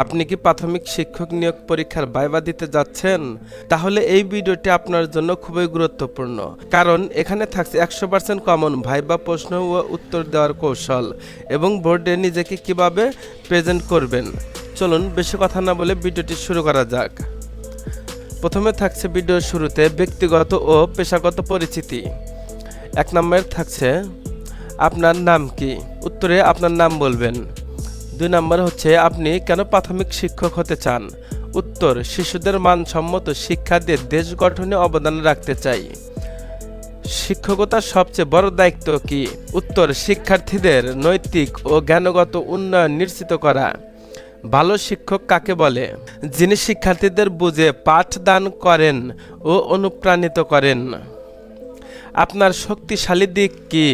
আপনি কি প্রাথমিক শিক্ষক নিয়োগ পরীক্ষার ভাইভা দিতে যাচ্ছেন? তাহলে এই ভিডিওটি আপনার জন্য খুবই গুরুত্বপূর্ণ, কারণ এখানে থাকছে 100% কমন ভাইভা প্রশ্ন ও উত্তর দেওয়ার কৌশল এবং বোর্ডে নিজেকে কিভাবে প্রেজেন্ট করবেন। চলুন বেশি কথা না বলে ভিডিওটি শুরু করা যাক। প্রথমে থাকছে ভিডিওর শুরুতে ব্যক্তিগত ও পেশাগত পরিচিতি। 1 নম্বরে থাকছে আপনার নাম কি? উত্তরে আপনার নাম বলবেন। 2 নম্বর হচ্ছে আপনি কেন প্রাথমিক শিক্ষক হতে চান? উত্তর শিশুদের মানসম্মত শিক্ষা দিয়ে দেশ গঠনে অবদান রাখতে চাই। শিক্ষকতার সবচেয়ে বড় দায়িত্ব কি? উত্তর শিক্ষার্থীদের নৈতিক ও জ্ঞানগত উন্নয়ন নিশ্চিত করা। ভালো শিক্ষক কাকে বলে? যিনি শিক্ষার্থীদের বুঝে পাঠদান করেন ও অনুপ্রাণিত করেন। আপনার শক্তিশালী দিক কি?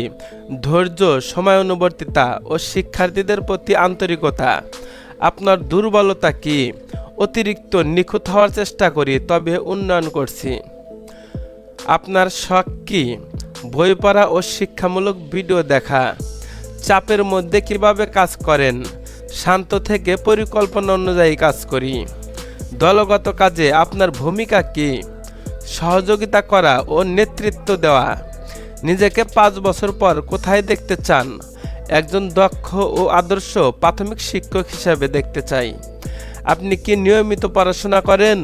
ধৈর্য, সময়ানুবর্তিতা ও শিক্ষার্থীদের প্রতি আন্তরিকতা। আপনার দুর্বলতা কি? অতিরিক্ত নিখুঁত হওয়ার চেষ্টা করি, তবে উন্নয়ন করছি। আপনার শখ কি? বই পড়া ও শিক্ষামূলক ভিডিও দেখা। চাপের মধ্যে কিভাবে কাজ করেন? শান্ত থেকে পরিকল্পনা অনুযায়ী কাজ করি। দলগত কাজে আপনার ভূমিকা কি? সহযোগিতা করা ও নেতৃত্ব দেওয়া। নিজেকে 5 বছর পর কোথায় দেখতে চান? একজন দক্ষ ও আদর্শ প্রাথমিক শিক্ষক হিসেবে দেখতে চাই। আপনি কি নিয়মিত পড়াশোনা করেন?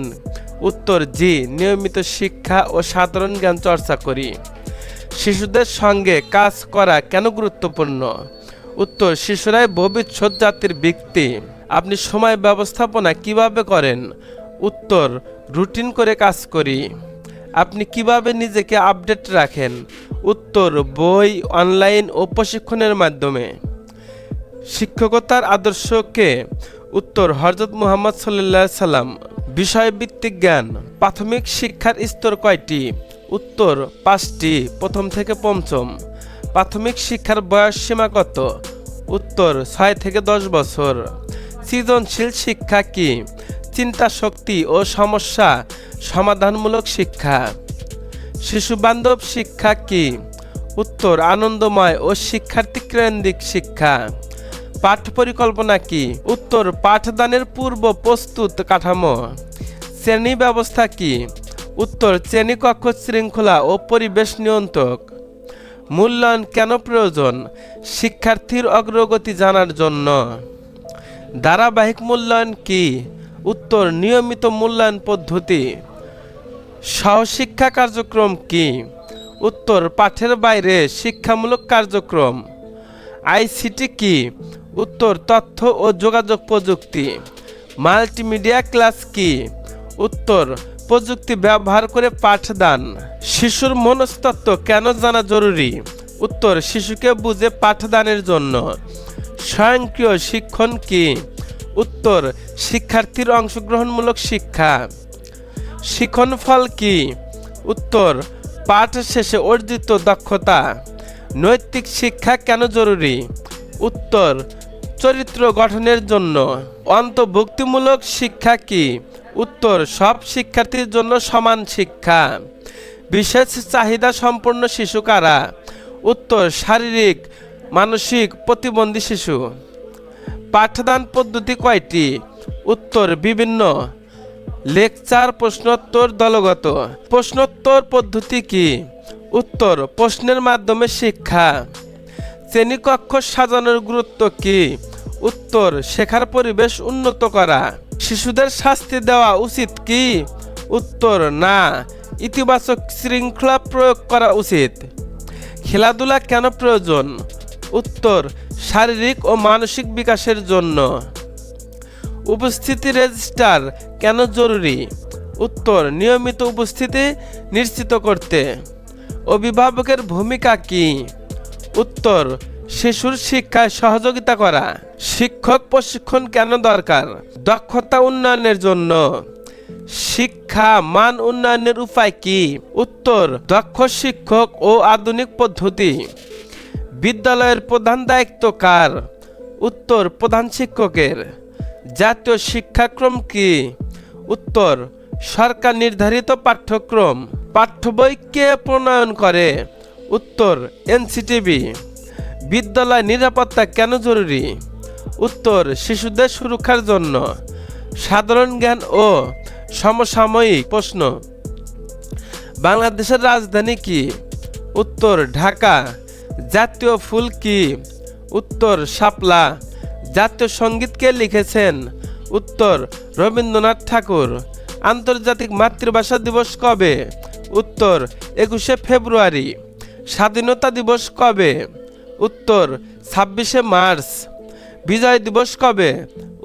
উত্তর জি, নিয়মিত শিক্ষা ও সাধারণ জ্ঞান চর্চা করি। শিশুদের সঙ্গে কাজ করা কেন গুরুত্বপূর্ণ? উত্তর শিশুরাই ভবিষ্যৎ জাতির ব্যক্তি। আপনি সময় ব্যবস্থাপনা কিভাবে করেন? উত্তর রুটিন করে কাজ করি। আপনি কিভাবে নিজেকে আপডেট রাখেন? উত্তর বই, অনলাইন ও প্রশিক্ষণের মাধ্যমে। শিক্ষকতার আদর্শকে? উত্তর হযরত মুহাম্মদ সাল্লাল্লাহু আলাইহি সাল্লাম। বিষয়ভিত্তিক জ্ঞান। প্রাথমিক শিক্ষার স্তর কয়টি? উত্তর 5টি, প্রথম থেকে পঞ্চম। প্রাথমিক শিক্ষার বয়স সীমা কত? উত্তর 6 থেকে 10 বছর। সৃজনশীল শিক্ষা কি? চিন্তা শক্তি ও সমস্যা সমাধানমূলক শিক্ষা। শিশু বান্ধব শিক্ষা কি? উত্তর আনন্দময় ও শিক্ষার্থী কেন্দ্রিক শিক্ষা। পাঠ্য পরিকল্পনা কি? উত্তর পাঠদানের পূর্ব প্রস্তুত কাঠামো। শ্রেণী ব্যবস্থা কি? উত্তর শ্রেণীকক্ষ শৃঙ্খলা ও পরিবেশ নিয়ন্ত্রক। মূল্যায়ন কেন প্রয়োজন? শিক্ষার্থীর অগ্রগতি জানার জন্য। ধারাবাহিক মূল্যায়ন কি? উত্তর নিয়মিত মূল্যায়ন পদ্ধতি। সহশিক্ষা কার্যক্রম কি? উত্তর পাঠের বাইরে শিক্ষামূলক কার্যক্রম। আইসিটি কি? উত্তর তথ্য ও যোগাযোগ প্রযুক্তি। মাল্টিমিডিয়া ক্লাস কি? উত্তর প্রযুক্তি ব্যবহার করে পাঠদান। শিশুর মনস্তত্ত্ব কেন জানা জরুরি? উত্তর শিশুকে বুঝে পাঠদানের জন্য। স্বয়ংক্রিয় শিক্ষণ কি? উত্তর শিক্ষার্থীর অংশগ্রহণমূলক শিক্ষা। শিখন ফল কি? উত্তর পাঠ শেষে অর্জিত দক্ষতা। নৈতিক শিক্ষা কেন জরুরি? উত্তর চরিত্র গঠনের জন্য। অন্তর্ভুক্তিমূলক শিক্ষা কি? উত্তর সব শিক্ষার্থীর জন্য সমান শিক্ষা। বিশেষ চাহিদা সম্পন্ন শিশু কারা? উত্তর শারীরিক মানসিক প্রতিবন্ধী শিশু। পাঠদান পদ্ধতি কয়টি? উত্তর বিভিন্ন। লেকচার, প্রশ্নোত্তর, দলগত। প্রশ্নোত্তর পদ্ধতি কি? উত্তর প্রশ্নের মাধ্যমে শিক্ষা। শ্রেণীকক্ষ সাজানোর গুরুত্ব কি? উত্তর শেখার পরিবেশ উন্নত করা। শিশুদের শাস্তি দেওয়া উচিত কি? উত্তর না, ইতিবাচক শৃঙ্খলা প্রয়োগ করা উচিত। খেলাধুলা কেন প্রয়োজন? উত্তর শারীরিক ও মানসিক বিকাশের জন্য। উপস্থিতি রেজিস্টার কেন জরুরি? উত্তর নিয়মিত উপস্থিতি নিশ্চিত করতে। অভিভাবকের ভূমিকা কি? উত্তর শিশুর শিক্ষায় সহযোগিতা করা। শিক্ষক প্রশিক্ষণ কেন দরকার? দক্ষতা উন্নয়নের জন্য। শিক্ষা মান উন্নয়নের উপায় কি? উত্তর দক্ষ শিক্ষক ও আধুনিক পদ্ধতি। বিদ্যালয়ের প্রধান দায়িত্ব কার? উত্তর প্রধান শিক্ষকের। জাতীয় শিক্ষাক্রম কি? উত্তর সরকার নির্ধারিত পাঠ্যক্রম। পাঠ্য বই কে প্রণয়ন করে? উত্তর এনসিটিবি। বিদ্যালয় নিরাপত্তা কেন জরুরি? উত্তর শিশুদের সুরক্ষার জন্য। সাধারণ জ্ঞান ও সমসাময়িক প্রশ্ন। বাংলাদেশের রাজধানী কি? উত্তর ঢাকা। জাতীয় ফুল কি? উত্তর শাপলা। জাতীয় সঙ্গীত কে লিখেছেন? উত্তর রবীন্দ্রনাথ ঠাকুর। আন্তর্জাতিক মাতৃভাষা দিবস কবে? উত্তর 21শে ফেব্রুয়ারি। স্বাধীনতা দিবস কবে? উত্তর 26শে মার্চ। বিজয় দিবস কবে?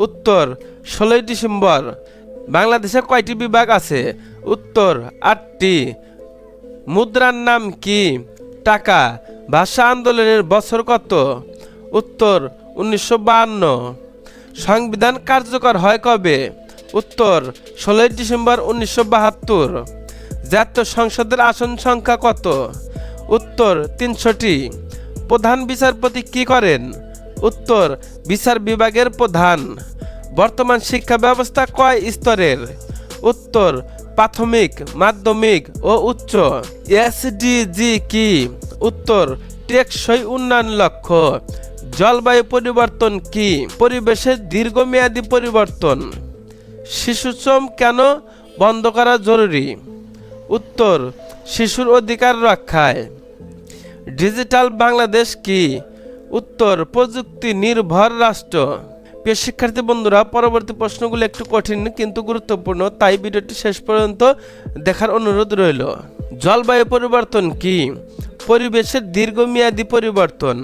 উত্তর 16ই ডিসেম্বর। বাংলাদেশে কয়টি বিভাগ আছে? উত্তর 8টি। মুদ্রার নাম কি? টাকা। ভাষা আন্দোলনের বছর কত? উত্তর 1952। সংবিধান কার্যকর হয় কবে? উত্তর 16ই ডিসেম্বর 1972। জাতীয় সংসদের আসন সংখ্যা কত? উত্তর 300টি। প্রধান বিচারপতি কি করেন? উত্তর বিচার বিভাগের প্রধান। বর্তমান শিক্ষা ব্যবস্থা কয় স্তরের? উত্তর প্রাথমিক, মাধ্যমিক ও উচ্চ। এসডিজি কি? উত্তর টেকসই উন্নয়ন লক্ষ্য। জলবায়ু পরিবর্তন কি? পরিবেশের দীর্ঘমেয়াদী পরিবর্তন। শিশুশ্রম কেন বন্ধ করা জরুরি? উত্তর শিশুর অধিকার রক্ষায়। ডিজিটাল বাংলাদেশ কি? উত্তর প্রযুক্তি নির্ভর রাষ্ট্র। প্রিয় শিক্ষার্থী বন্ধুরা, পরবর্তী প্রশ্নগুলো একটু কঠিন কিন্তু গুরুত্বপূর্ণ, তাই ভিডিওটি শেষ পর্যন্ত দেখার অনুরোধ রইল। জলবায়ু পরিবর্তন কি? পরিবেশের দীর্ঘমেয়াদী পরিবর্তন।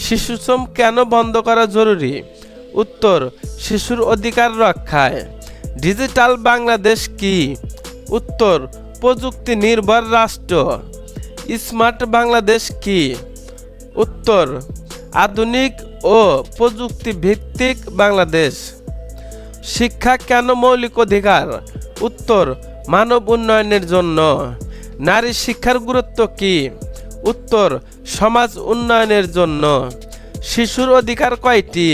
শিশুশ্রম কেন বন্ধ করা জরুরি? উত্তর শিশুর অধিকার রক্ষায়। ডিজিটাল বাংলাদেশ কি? উত্তর প্রযুক্তি নির্ভর রাষ্ট্র। স্মার্ট বাংলাদেশ কি? উত্তর আধুনিক ও প্রযুক্তি ভিত্তিক বাংলাদেশ। শিক্ষা কেন মৌলিক অধিকার? উত্তর মানব উন্নয়নের জন্য। নারী শিক্ষার গুরুত্ব কি? উত্তর সমাজ উন্নয়নের জন্য। শিশুর অধিকার কয়টি?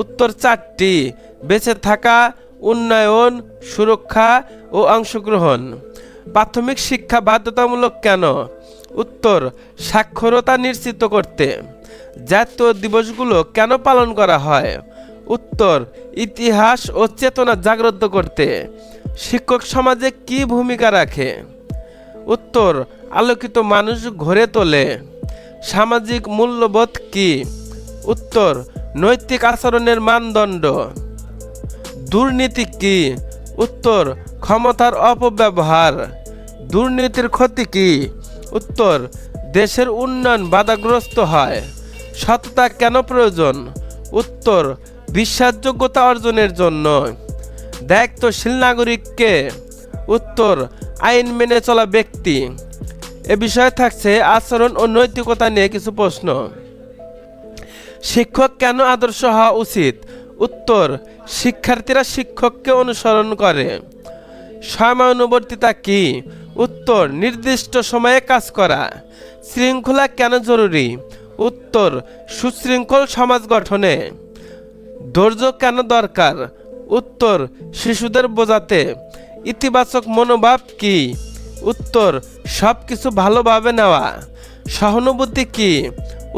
উত্তর 4টি। বেঁচে থাকা, উন্নয়ন, সুরক্ষা ও অংশগ্রহণ। প্রাথমিক শিক্ষা বাধ্যতামূলক কেন? উত্তর সাক্ষরতা নিশ্চিত করতে। জাতীয় দিবসগুলো কেন পালন করা হয়? উত্তর ইতিহাস ও চেতনা জাগ্রত করতে। শিক্ষক সমাজে কি ভূমিকা রাখে? উত্তর আলোকিত মানুষ গড়ে তোলে। সামাজিক মূল্যবোধ কি? উত্তর নৈতিক আচরণের মানদণ্ড। দুর্নীতি কি? উত্তর ক্ষমতার অপব্যবহার। দুর্নীতির ক্ষতি কি? উত্তর দেশের উন্নয়ন বাধাগ্রস্ত হয়। সততা কেন প্রয়োজন? উত্তর বিশ্বাসযোগ্যতা অর্জনের জন্য। দায়িত্বশীল নাগরিককে? উত্তর আইন মেনে চলা ব্যক্তি। এ বিষয়ে থাকছে আচরণ ও নৈতিকতা নিয়ে কিছু প্রশ্ন। শিক্ষক কেন আদর্শ হওয়া উচিত? উত্তর শিক্ষার্থীরা শিক্ষককে অনুসরণ করে। সময়ানুবর্তিতা কি? উত্তর নির্দিষ্ট সময়ে কাজ করা। শৃঙ্খলা কেন জরুরি? উত্তর সুশৃঙ্খল সমাজ গঠনে। ধৈর্য কেন দরকার? উত্তর শিশুদের বোঝাতে। ইতিবাচক মনোভাব কি? উত্তর সব কিছু ভালোভাবে নেওয়া। সহানুভূতি কি?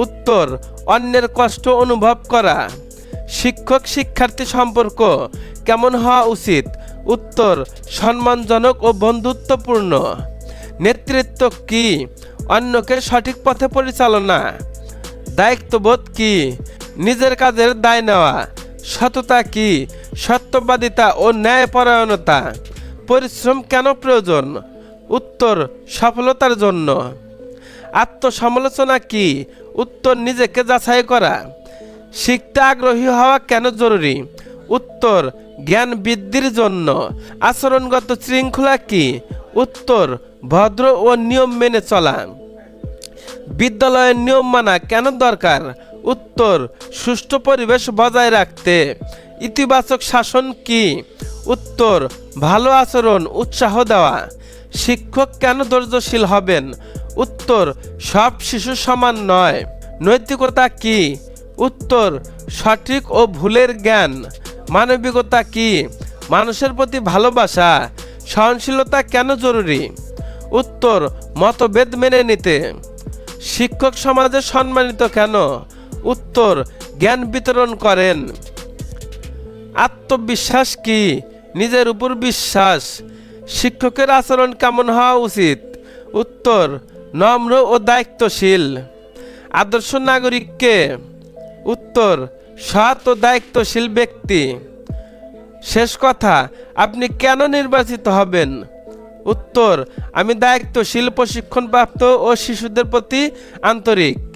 উত্তর অন্যের কষ্ট অনুভব করা। শিক্ষক শিক্ষার্থী সম্পর্ক কেমন হওয়া উচিত? উত্তর সম্মানজনক ও বন্ধুত্বপূর্ণ। নেতৃত্ব কি? অন্যকে সঠিক পথে পরিচালনা। দায়িত্ববোধ কি? নিজের কাজের দায় নেওয়া। সততা কি? সত্যবাদিতা ও ন্যায়পরায়ণতা। পরিশ্রম কেন প্রয়োজন? উত্তর সফলতার জন্য। আত্মসমালোচনা কি? উত্তর নিজেকে যাচাই করা। শিখতে আগ্রহী হওয়া কেন জরুরি? উত্তর জ্ঞান বৃদ্ধির জন্য। আচরণগত শৃঙ্খলা কি? উত্তর ভদ্র ও নিয়ম মেনে চলা। বিদ্যালয়ের নিয়ম মানা কেন দরকার? উত্তর সুষ্ঠু পরিবেশ বজায় রাখতে। ইতিবাচক শাসন কি? উত্তর ভালো আচরণ উৎসাহ দেওয়া। শিক্ষক কেন ধৈর্যশীল হবেন? উত্তর সব শিশু সমান নয়। নৈতিকতা কি? উত্তর সঠিক ও ভুলের জ্ঞান। মানবিকতা কি? মানুষের প্রতি ভালোবাসা। সহনশীলতা কেন জরুরি? উত্তর মতভেদ মেনে নিতে। শিক্ষক সমাজে সম্মানিত কেন? উত্তর জ্ঞান বিতরণ করেন। আত্মবিশ্বাস কি? নিজের উপর বিশ্বাস। শিক্ষকের আচরণ কেমন হওয়া উচিত? উত্তর, নম্র ও দায়িত্বশীল। আদর্শ নাগরিক কে? উত্তর, সৎ ও দায়িত্বশীল ব্যক্তি। শেষ কথা, আপনি কেন নির্বাচিত হবেন? উত্তর, আমি দায়িত্বশীল, প্রশিক্ষণপ্রাপ্ত ও শিশুদের প্রতি আন্তরিক।